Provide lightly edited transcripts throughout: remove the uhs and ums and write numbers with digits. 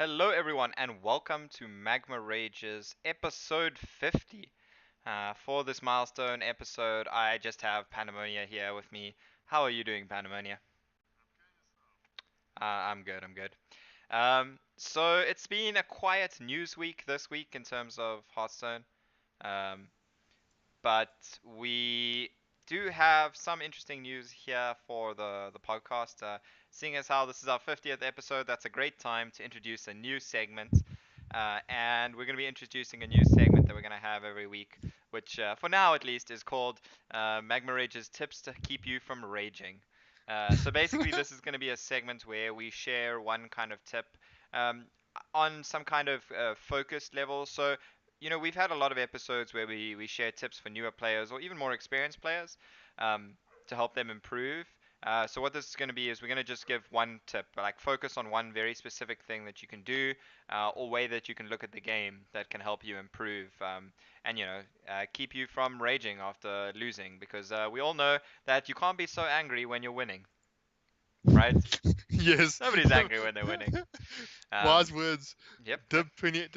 Hello, everyone, and welcome to Magma Rage's episode 50. For this milestone episode, I just have Pandemonia here with me. How are you doing, Pandemonia? I'm good, I'm good. So it's been a quiet news week this week in terms of Hearthstone. Um, but we do have some interesting news here for the podcast. Seeing as how this is our 50th episode, that's a great time to introduce a new segment. And we're going to be introducing a new segment that we're going to have every week, which, for now at least, is called Magma Rage's Tips to Keep You from Raging. So basically, this is going to be a segment where we share one kind of tip um, on some kind of focused level. So we've had a lot of episodes where we share tips for newer players or even more experienced players um, to help them improve. So what this is going to be is we're going to just give one tip, like focus on one very specific thing that you can do or way that you can look at the game that can help you improve and keep you from raging after losing because we all know that you can't be so angry when you're winning, right? Yes. Nobody's angry when they're winning. Wise Um, words. yep, yep, Dib 20,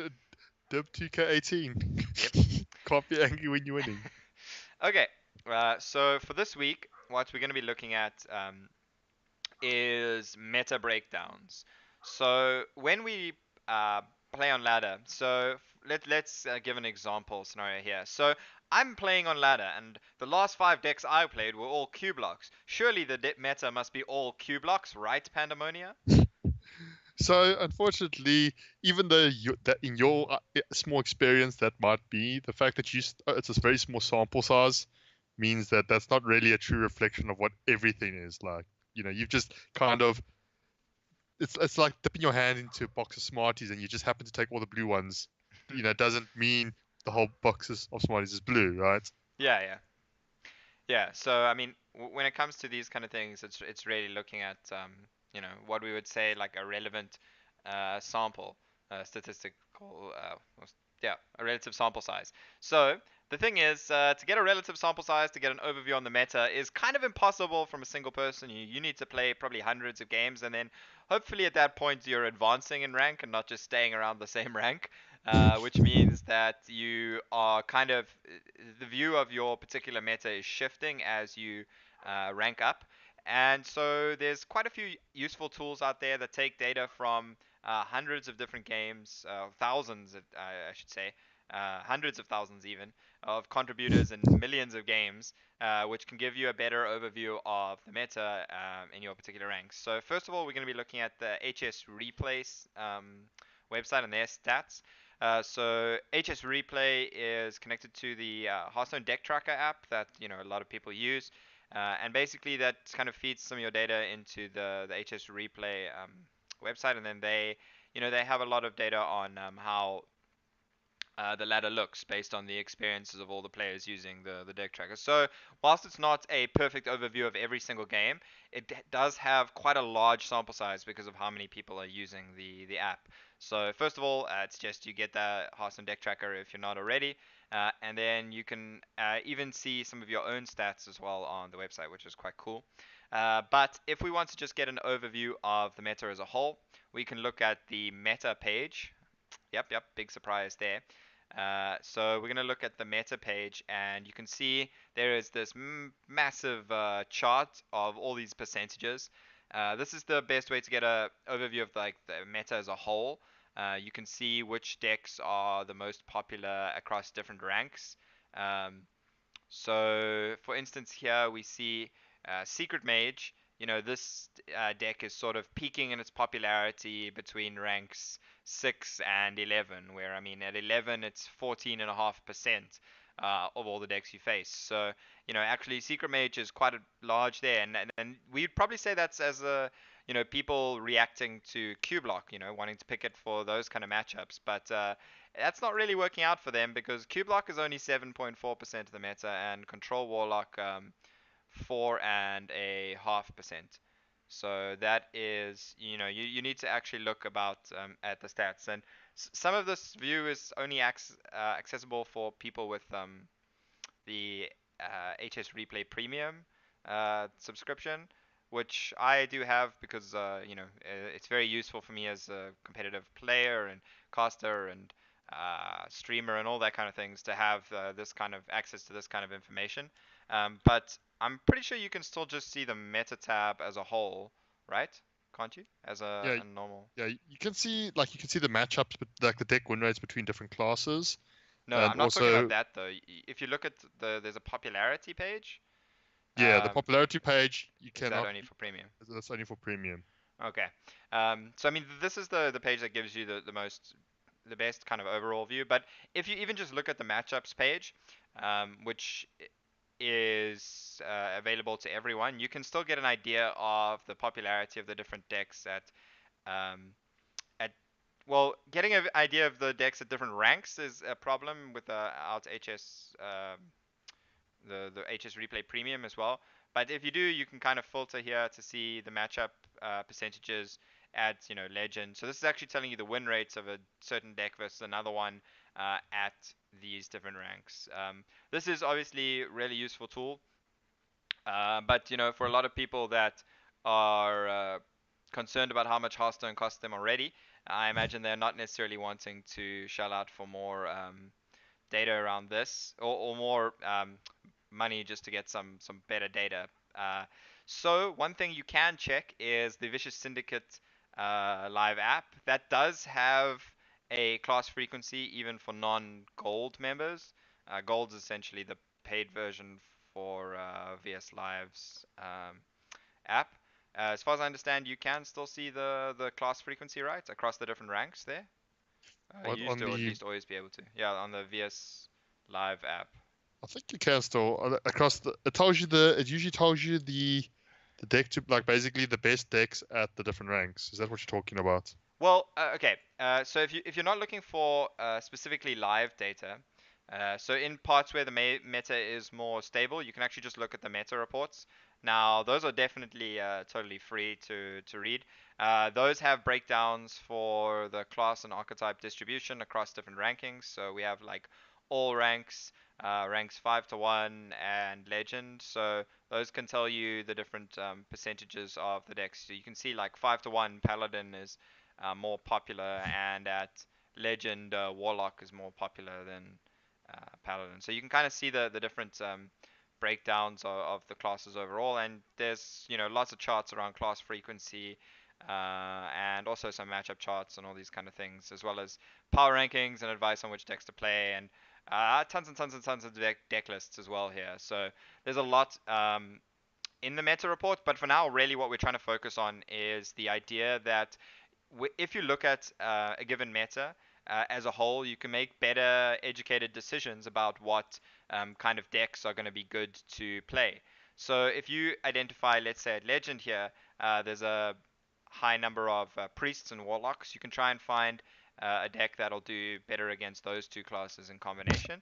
Dib 2K18. yep. Can't be angry when you're winning. Okay, so for this week, what we're going to be looking at is meta breakdowns. So when we uh, play on ladder, let's give an example scenario here. So I'm playing on ladder, and the last five decks I played were all Q blocks. Surely the meta must be all Q blocks, right, Pandemonia? So, unfortunately, even though that in your small experience that might be, the fact that it's a very small sample size means that that's not really a true reflection of what everything is like. You've just kind of it's like dipping your hand into a box of Smarties and you just happen to take all the blue ones. It doesn't mean the whole box of Smarties is blue, right? Yeah, yeah. Yeah, so I mean, when it comes to these kind of things, it's really looking at what we would say like a relevant sample, statistical, yeah, a relative sample size. So the thing is, to get a relative sample size to get an overview on the meta is kind of impossible from a single person. You need to play probably hundreds of games, and then hopefully at that point you're advancing in rank and not just staying around the same rank. Which means that you are kind of the view of your particular meta is shifting as you rank up. And so there's quite a few useful tools out there that take data from hundreds of different games, thousands, I should say, hundreds of thousands even, of contributors and millions of games, which can give you a better overview of the meta in your particular ranks. So first of all, we're going to be looking at the HS Replays website and their stats. So HS Replay is connected to the Hearthstone Deck Tracker app that a lot of people use, and basically that kind of feeds some of your data into the HS Replay website, and then they have a lot of data on how the ladder looks based on the experiences of all the players using the deck tracker. So whilst it's not a perfect overview of every single game, it does have quite a large sample size because of how many people are using the app. So first of all, it's just you get the Hearthstone deck tracker if you're not already, and then you can even see some of your own stats as well on the website, which is quite cool. But if we want to just get an overview of the meta as a whole, we can look at the meta page. Yep, yep, big surprise there. So we're going to look at the meta page, and you can see there is this massive chart of all these percentages. This is the best way to get a overview of like the meta as a whole. You can see which decks are the most popular across different ranks. Um, so, for instance, here we see Secret Mage. This deck is sort of peaking in its popularity between ranks 6 and 11, where, I mean, at 11 it's 14.5% of all the decks you face. So, actually, Secret Mage is quite a large there, and we'd probably say that's as people reacting to Q Block, wanting to pick it for those kind of matchups. But that's not really working out for them because Q Block is only 7.4% of the meta and Control Warlock 4.5%. So that is, you need to actually look about at the stats. And some of this view is only accessible for people with the HS Replay Premium subscription. which I do have because it's very useful for me as a competitive player and caster and streamer and all that kind of things to have this kind of access to this kind of information. But I'm pretty sure you can still just see the meta tab as a whole, right? Can't you? As Yeah, a normal. yeah, you can see the matchups, but like the deck win rates between different classes, No, and I'm not talking about also that though. If you look at there's a popularity page. yeah, the Um, popularity page you is that cannot. only for premium? That's only for premium. Okay. So I mean, this is the page that gives you the best kind of overall view. But if you even just look at the matchups page, which is available to everyone, you can still get an idea of the popularity of the different decks um, at getting an idea of the decks at different ranks is a problem with the out HS the HS Replay Premium as well. But if you do, you can kind of filter here to see the matchup percentages at legend. So this is actually telling you the win rates of a certain deck versus another one at these different ranks. This is obviously a really useful tool, but for a lot of people that are concerned about how much Hearthstone costs them already, I imagine they're not necessarily wanting to shell out for more data around this, or more money just to get some better data. So one thing you can check is the Vicious Syndicate live app that does have a class frequency even for non-gold members. Gold is essentially the paid version for VS Live's app. As far as I understand, you can still see the class frequency right across the different ranks there. On, You used on to, or at the least always be able to. Yeah, on the VS Live app. I think you can still across the. It usually tells you the deck to like basically the best decks at the different ranks. Is that what you're talking about? Well, okay. So if you're not looking for specifically live data, so in parts where the meta is more stable, you can actually just look at the meta reports. Now, those are definitely totally free to read. Those have breakdowns for the class and archetype distribution across different rankings. So we have like all ranks, ranks 5 to 1, and legend. So those can tell you the different percentages of the decks. So you can see like 5 to 1 paladin is more popular, and at Legend, Warlock is more popular than Paladin. So you can kind of see the different breakdowns of the classes overall, and there's lots of charts around class frequency, and also some matchup charts and all these kind of things, as well as power rankings and advice on which decks to play, and tons and tons and tons of deck lists as well here. So there's a lot in the meta report, but for now, really what we're trying to focus on is the idea that if you look at a given meta as a whole, you can make better educated decisions about what kind of decks are going to be good to play. So if you identify, let's say at Legend here, there's a high number of priests and warlocks, you can try and find a deck that'll do better against those two classes in combination.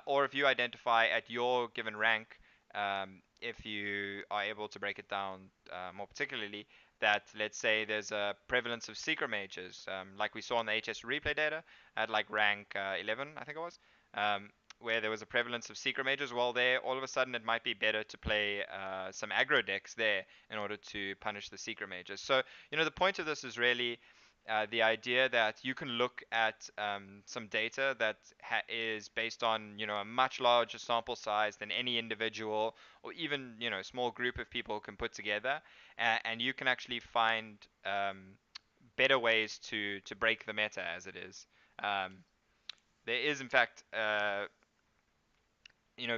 Or if you identify at your given rank, if you are able to break it down more particularly, that let's say there's a prevalence of secret mages, like we saw in the HS replay data at like rank 11, I think it was, where there was a prevalence of secret mages. Well, there all of a sudden it might be better to play some aggro decks there in order to punish the secret mages. So the point of this is really the idea that you can look at some data that is based on a much larger sample size than any individual or even small group of people can put together, and you can actually find better ways to break the meta as it is. Um, there is in fact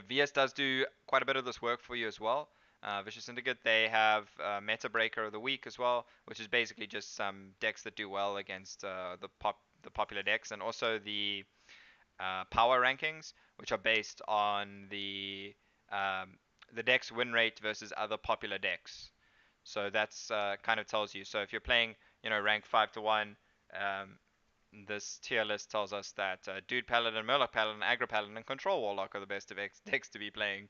VS does do quite a bit of this work for you as well. Vicious Syndicate, they have Meta Breaker of the Week as well, which is basically just some decks that do well against the popular decks, and also the power rankings, which are based on the deck's win rate versus other popular decks. So that's kind of tells you. So if you're playing, rank 5 to 1, um, this tier list tells us that Dude Paladin, Murloc Paladin, Aggro Paladin, and Control Warlock are the best of decks to be playing.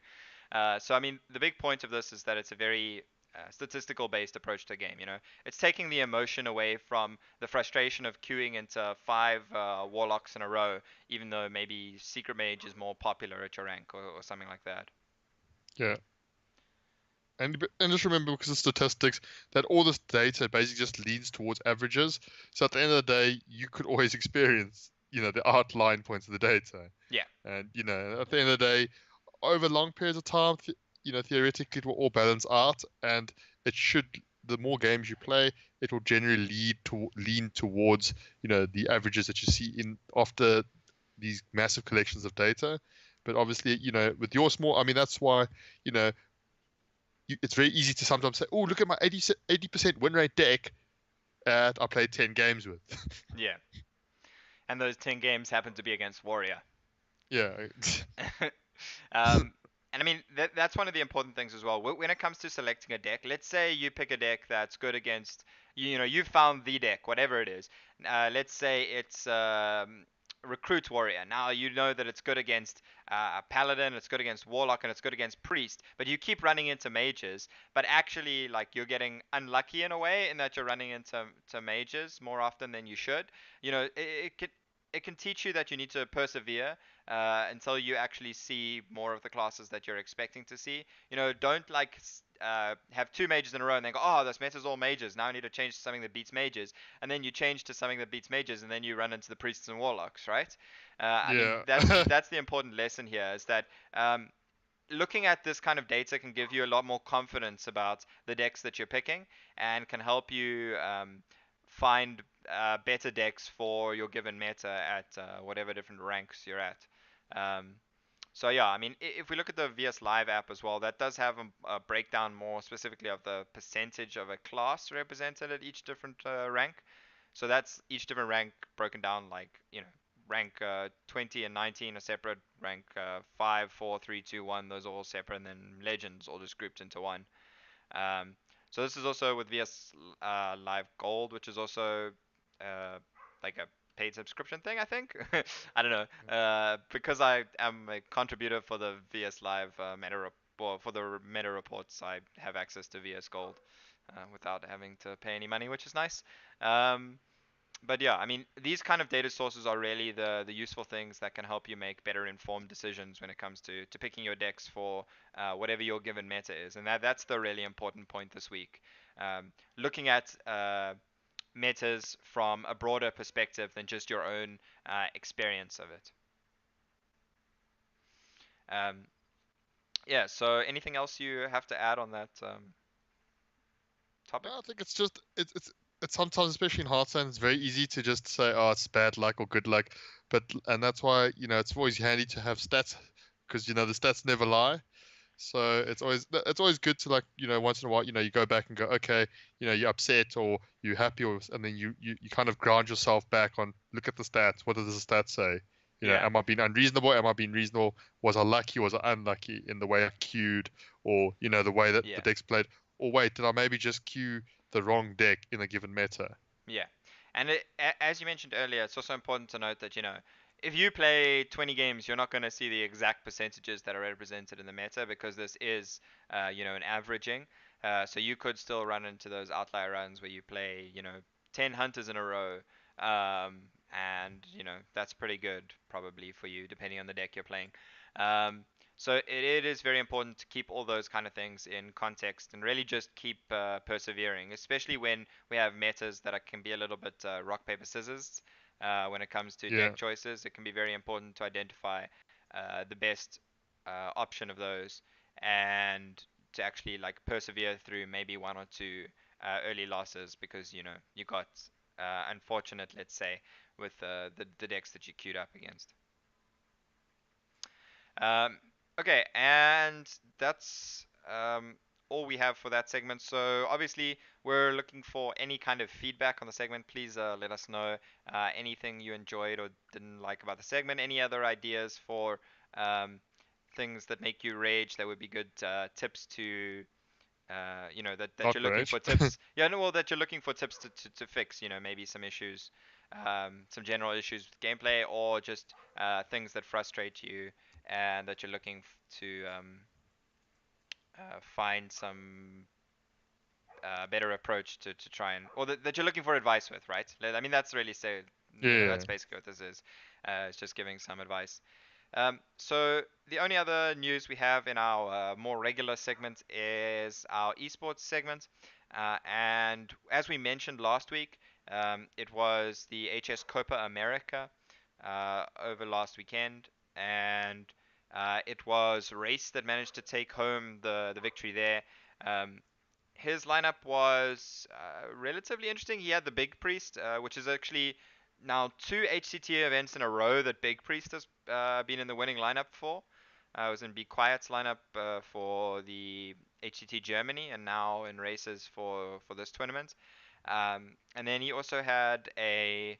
So I mean, the big point of this is that it's a very statistical based approach to the game. It's taking the emotion away from the frustration of queuing into five warlocks in a row, even though maybe Secret Mage is more popular at your rank, or something like that. Yeah. And just remember, because of statistics, that all this data basically just leads towards averages. So at the end of the day, you could always experience, the outline points of the data. Yeah. And at the end of the day, over long periods of time, theoretically, it will all balance out, and it should. The more games you play, it will generally lean towards, the averages that you see in after these massive collections of data. But obviously, with your small, I mean, that's why, you know, it's very easy to sometimes say, "Oh, look at my 80% win rate deck that I played 10 games with." Yeah. And those 10 games happen to be against Warrior. Yeah, um, and I mean, that's one of the important things as well. When it comes to selecting a deck, let's say you pick a deck that's good against, you found the deck, whatever it is. Let's say it's Recruit Warrior. Now you know that it's good against Paladin, it's good against Warlock, and it's good against Priest, but you keep running into mages, but actually, like, you're getting unlucky in a way in that you're running into mages more often than you should. It can teach you that you need to persevere until you actually see more of the classes that you're expecting to see. Don't like have two mages in a row and then go, oh, this meta's all mages. Now I need to change to something that beats mages, and then you change to something that beats mages, and then you run into the priests and warlocks, right? I mean, yeah, that's the important lesson here is that looking at this kind of data can give you a lot more confidence about the decks that you're picking and can help you find better decks for your given meta at whatever different ranks you're at. Um, so yeah, I mean, if we look at the VS Live app as well, that does have a breakdown more specifically of the percentage of a class represented at each different rank. So that's each different rank broken down like, rank 20 and 19 are separate, rank 5, 4, 3, 2, 1, those are all separate, and then legends all just grouped into one. Um, so this is also with VS Live Gold, which is also uh, like a paid subscription thing, I think. I don't know. Because I am a contributor for the VS Live well, for the meta reports, I have access to VS Gold without having to pay any money, which is nice. Um, but yeah, I mean, these kind of data sources are really the useful things that can help you make better informed decisions when it comes to picking your decks for whatever your given meta is, and that's the really important point this week. Looking at metas from a broader perspective than just your own experience of it. Um, yeah. So, anything else you have to add on that topic? no, I think it's sometimes, especially in Hearthstone, it's very easy to just say, "Oh, it's bad luck or good luck," and that's why it's always handy to have stats, because the stats never lie. So it's always good to, like, once in a while, you go back and go, okay, you're upset or you're happy, and then you kind of ground yourself back on, look at the stats. What does the stats say? Yeah. Am I being unreasonable? Am I being reasonable? Was I lucky? Was I unlucky in the way I queued, or the way that the Yeah. deck's played? Or wait, did I maybe just queue the wrong deck in a given meta? Yeah, and as you mentioned earlier, it's also important to note that if you play 20 games, you're not going to see the exact percentages that are represented in the meta because this is, an averaging. So you could still run into those outlier runs where you play, 10 hunters in a row, and that's pretty good probably for you depending on the deck you're playing. Um, so it is very important to keep all those kind of things in context and really just keep persevering, especially when we have metas that can be a little bit rock paper scissors when it comes to Yeah, deck choices. It can be very important to identify the best option of those and to actually like persevere through maybe one or two early losses because you got unfortunate, let's say, with the decks that you queued up against. Um, okay, and that's all we have for that segment. So obviously, we're looking for any kind of feedback on the segment. Please let us know anything you enjoyed or didn't like about the segment. Any other ideas for um, things that make you rage that would be good tips to that not you're looking for rage. tips. Yeah, no, well, that you're looking for tips to fix. Maybe some issues, some general issues with gameplay, or just things that frustrate you, and that you're looking to find some better approach to try and, or that you're looking for advice with, right? I mean, that's really so. That's Yeah, basically what this is. It's just giving some advice. So the only other news we have in our more regular segment is our esports segment. And as we mentioned last week, it was the HS Copa America over last weekend, and it was Race that managed to take home the victory there. Um, his lineup was relatively interesting. He had the Big Priest, which is actually now two HCT events in a row that Big Priest has been in the winning lineup for. I was in Be Quiet's lineup for the HCT Germany, and now in races for this tournament. And then he also had a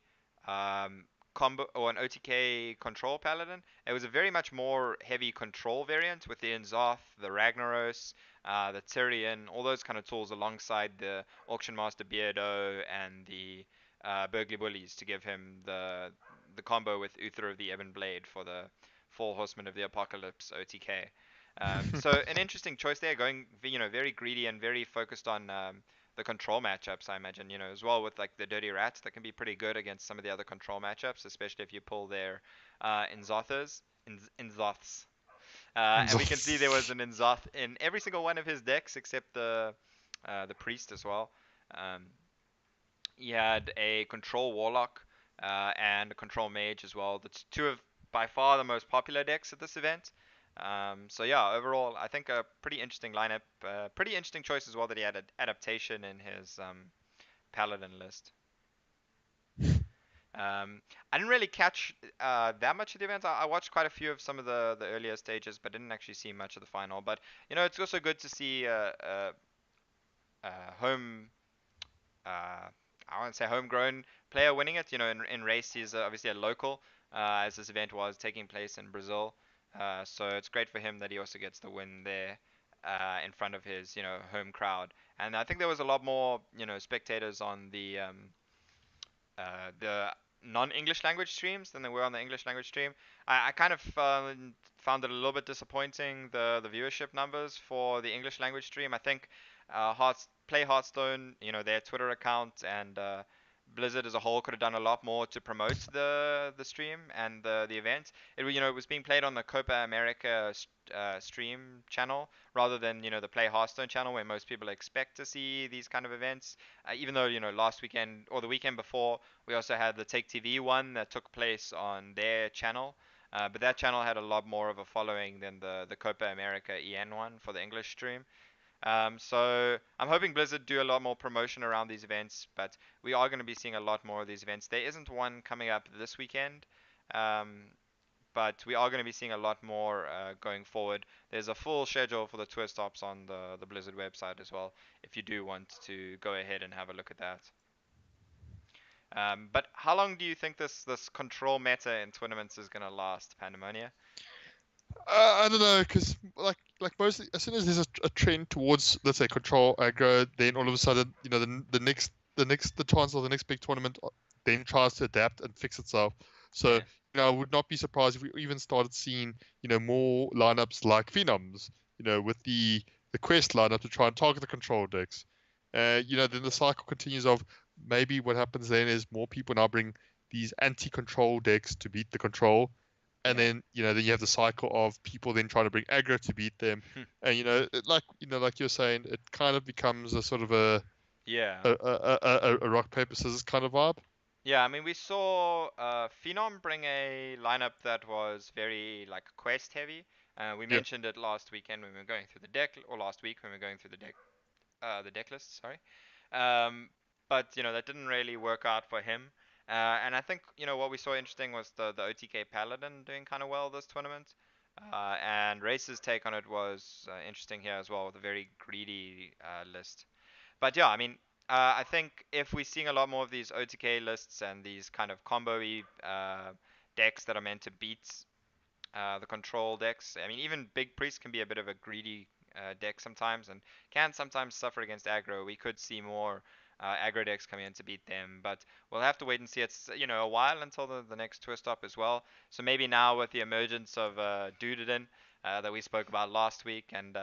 combo or an OTK control paladin. It was a very much more heavy control variant with the Inzoth, the Ragnaros, the Tyrion, all those kind of tools alongside the Auction Master Beardo and the Burgly Bullies to give him the combo with Uther of the Ebon Blade for the Four Horsemen of the Apocalypse OTK. So an interesting choice there, going very greedy and very focused on the control matchups. I imagine as well with like the Dirty Rats that can be pretty good against some of the other control matchups, especially if you pull their Inzothas, Inzoths. And we can see there was an Inzoth in every single one of his decks except the priest as well. Um, he had a control warlock and a control mage as well. That's two of by far the most popular decks at this event. So yeah, overall, I think a pretty interesting lineup. Pretty interesting choice as well that he had an adaptation in his paladin list. I didn't really catch that much of the event. I watched quite a few of some of the earlier stages, but didn't actually see much of the final. But it's also good to see home uh, I won't say homegrown player winning it. In race, he's obviously a local, as this event was taking place in Brazil. So it's great for him that he also gets the win there in front of his, home crowd. And I think there was a lot more, spectators on the non-English language streams than there were on the English language stream. I kind of found it a little bit disappointing the viewership numbers for the English language stream. I think Play Hearthstone, their Twitter account and Blizzard as a whole could have done a lot more to promote the stream and the event. It was being played on the Copa America stream channel rather than the Play Hearthstone channel where most people expect to see these kind of events. Even though last weekend or the weekend before we also had the Take TV one that took place on their channel. But that channel had a lot more of a following than the Copa America EN one for the English stream. So I'm hoping Blizzard do a lot more promotion around these events, but we are going to be seeing a lot more of these events. There isn't one coming up this weekend, um, but we are going to be seeing a lot more going forward. There's a full schedule for the tour stops on the Blizzard website as well, if you do want to go ahead and have a look at that. But how long do you think this control meta in tournaments is going to last, Pandemonia? I don't know, because like mostly, as soon as there's a trend towards, let's say, control aggro, then all of a sudden, the chance of the next big tournament then tries to adapt and fix itself. So Yeah. I would not be surprised if we even started seeing more lineups like Phenoms, with the quest lineup to try and target the control decks. Then the cycle continues of maybe what happens then is more people now bring these anti-control decks to beat the control, and Yeah. then you have the cycle of people then trying to bring aggro to beat them, and like you're saying, it kind of becomes a sort of Yeah. a rock paper scissors kind of vibe. Yeah, I mean, we saw Phenom bring a lineup that was very like quest heavy. We Yeah, mentioned it last weekend when we were going through the deck, or last week when we were going through the deck list. Sorry, um, but that didn't really work out for him. And I think what we saw interesting was the OTK Paladin doing kind of well this tournament. And Race's take on it was interesting here as well with a very greedy list. But yeah, I mean, I think if we're seeing a lot more of these OTK lists and these kind of combo-y decks that are meant to beat the control decks. I mean, even Big Priest can be a bit of a greedy deck sometimes and can sometimes suffer against aggro. We could see more aggro decks coming in to beat them, but we'll have to wait and see. It's a while until the next twist up as well. So maybe now with the emergence of Doodadin that we spoke about last week and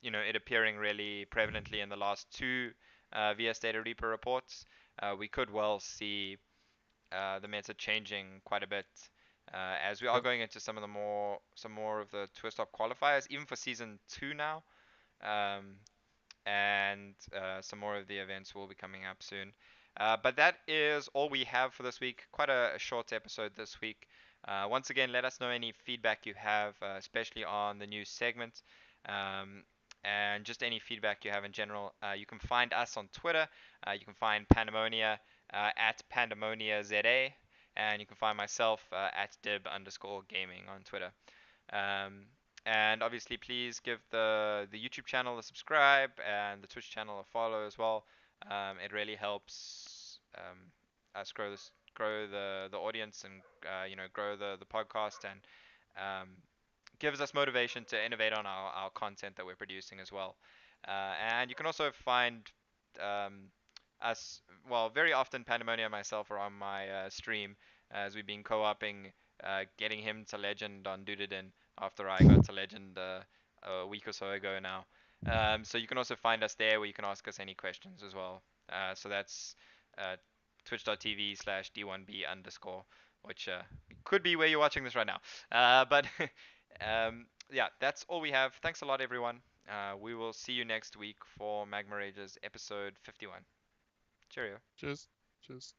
it appearing really prevalently in the last two VS Data Reaper reports, we could well see the meta changing quite a bit as we are Yep. going into some more of the tour stop qualifiers, even for season two now. Um, and some more of the events will be coming up soon. But that is all we have for this week. Quite a short episode this week. Once again, let us know any feedback you have, especially on the new segment, um, and just any feedback you have in general. You can find us on Twitter. You can find Pandemonia at PandemoniaZA, and you can find myself at Dib_gaming on Twitter. Um, and obviously, please give the YouTube channel a subscribe and the Twitch channel a follow as well. It really helps us grow the audience and grow the podcast and um, gives us motivation to innovate on our content that we're producing as well. And you can also find um, us, well, very often Pandemonia and myself are on my stream as we've been co-oping, getting him to legend on Doodadin after I got to legend a week or so ago now. So you can also find us there where you can ask us any questions as well. So that's uh, twitch.tv/d1b underscore, which could be where you're watching this right now. But yeah, that's all we have. Thanks a lot, everyone. We will see you next week for Magma Rages episode 51. Cheerio. Cheers. Cheers.